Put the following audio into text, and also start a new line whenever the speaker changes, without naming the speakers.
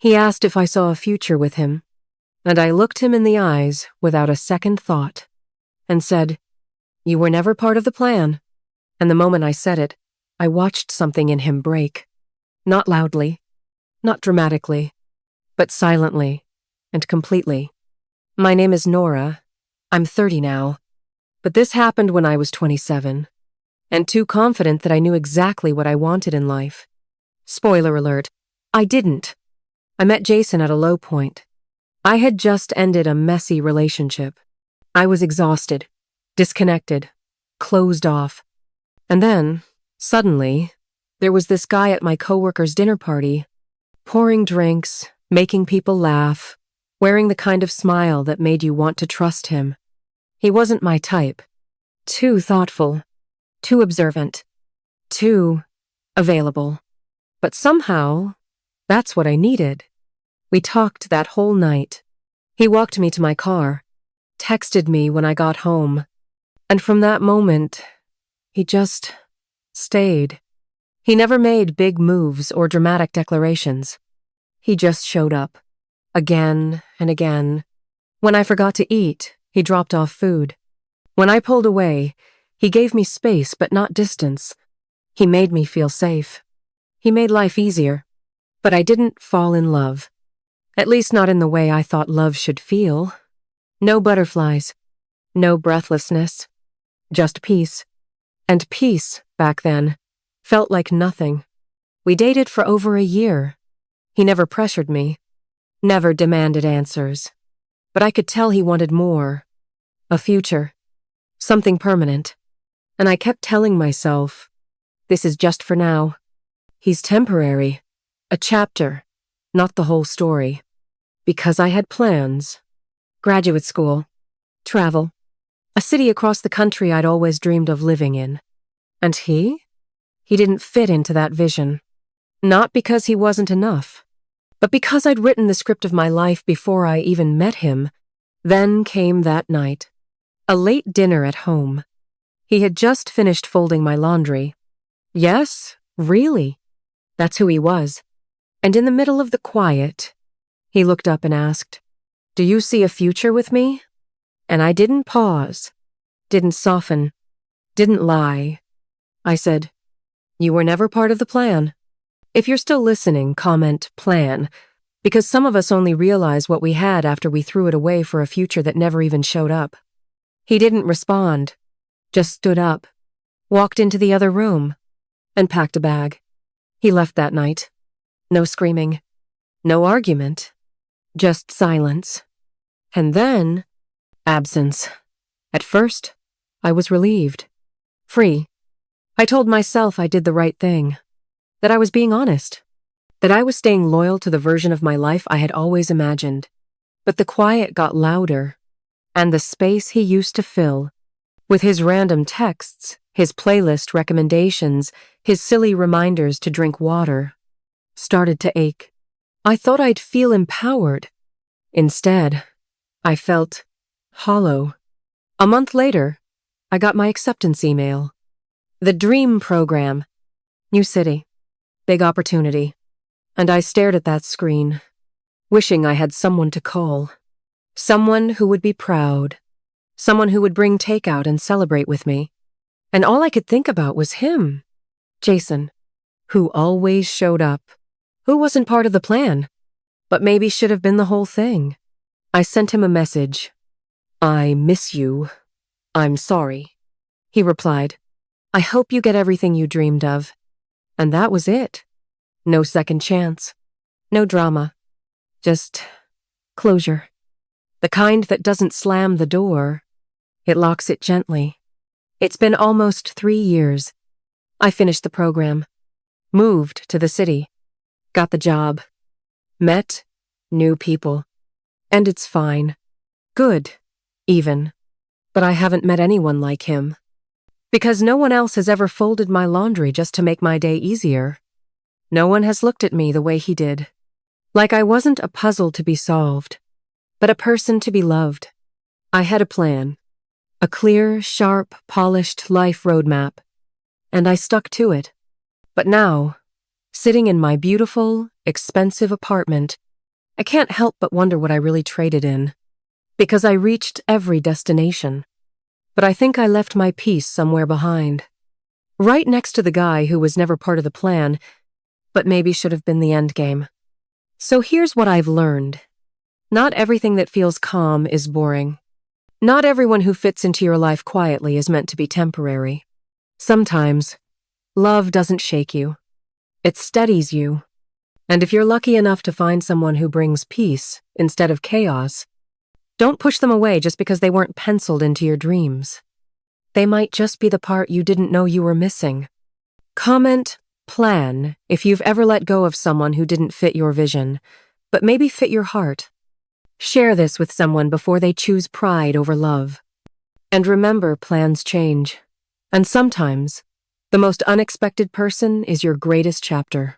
He asked if I saw a future with him, and I looked him in the eyes without a second thought and said, "You were never part of the plan." And the moment I said it, I watched something in him break. Not loudly, not dramatically, but silently and completely. My name is Nora. I'm 30 now, but this happened when I was 27, and too confident that I knew exactly what I wanted in life. Spoiler alert, I didn't. I met Jason at a low point. I had just ended a messy relationship. I was exhausted, disconnected, closed off. And then, suddenly, there was this guy at my coworker's dinner party, pouring drinks, making people laugh, wearing the kind of smile that made you want to trust him. He wasn't my type. Too thoughtful, too observant, too available. But somehow, that's what I needed. We talked that whole night. He walked me to my car, texted me when I got home, and from that moment, he just stayed. He never made big moves or dramatic declarations. He just showed up, again and again. When I forgot to eat, he dropped off food. When I pulled away, he gave me space but not distance. He made me feel safe. He made life easier. But I didn't fall in love. At least not in the way I thought love should feel. No butterflies. No breathlessness. Just peace. And peace, back then, felt like nothing. We dated for over a year. He never pressured me. Never demanded answers. But I could tell he wanted more. A future. Something permanent. And I kept telling myself, this is just for now. He's temporary. A chapter. Not the whole story. Because I had plans. Graduate school. Travel. A city across the country I'd always dreamed of living in. And he? He didn't fit into that vision. Not because he wasn't enough, but because I'd written the script of my life before I even met him. Then came that night. A late dinner at home. He had just finished folding my laundry. Yes, really. That's who he was. And in the middle of the quiet, he looked up and asked, "Do you see a future with me?" And I didn't pause, didn't soften, didn't lie. I said, "You were never part of the plan." If you're still listening, comment plan, because some of us only realize what we had after we threw it away for a future that never even showed up. He didn't respond, just stood up, walked into the other room, and packed a bag. He left that night. No screaming, no argument, just silence. And then, absence. At first, I was relieved. Free. I told myself I did the right thing. That I was being honest. That I was staying loyal to the version of my life I had always imagined. But the quiet got louder, and the space he used to fill, with his random texts, his playlist recommendations, his silly reminders to drink water, started to ache. I thought I'd feel empowered. Instead, I felt hollow. A month later, I got my acceptance email. The dream program. New city. Big opportunity. And I stared at that screen, wishing I had someone to call. Someone who would be proud. Someone who would bring takeout and celebrate with me. And all I could think about was him. Jason. Who always showed up. Who wasn't part of the plan, but maybe should have been the whole thing. I sent him a message. "I miss you. I'm sorry." He replied, "I hope you get everything you dreamed of." And that was it. No second chance. No drama. Just closure. The kind that doesn't slam the door. It locks it gently. It's been almost 3 years. I finished the program. Moved to the city. Got the job. Met new people. And it's fine. Good, even. But I haven't met anyone like him. Because no one else has ever folded my laundry just to make my day easier. No one has looked at me the way he did. Like I wasn't a puzzle to be solved, but a person to be loved. I had a plan. A clear, sharp, polished life roadmap. And I stuck to it. But now, sitting in my beautiful, expensive apartment, I can't help but wonder what I really traded in. Because I reached every destination. But I think I left my peace somewhere behind. Right next to the guy who was never part of the plan, but maybe should have been the end game. So here's what I've learned. Not everything that feels calm is boring. Not everyone who fits into your life quietly is meant to be temporary. Sometimes, love doesn't shake you. It steadies you. And if you're lucky enough to find someone who brings peace instead of chaos, don't push them away just because they weren't penciled into your dreams. They might just be the part you didn't know you were missing. Comment, plan, if you've ever let go of someone who didn't fit your vision, but maybe fit your heart. Share this with someone before they choose pride over love. And remember, plans change. And sometimes, the most unexpected person is your greatest chapter.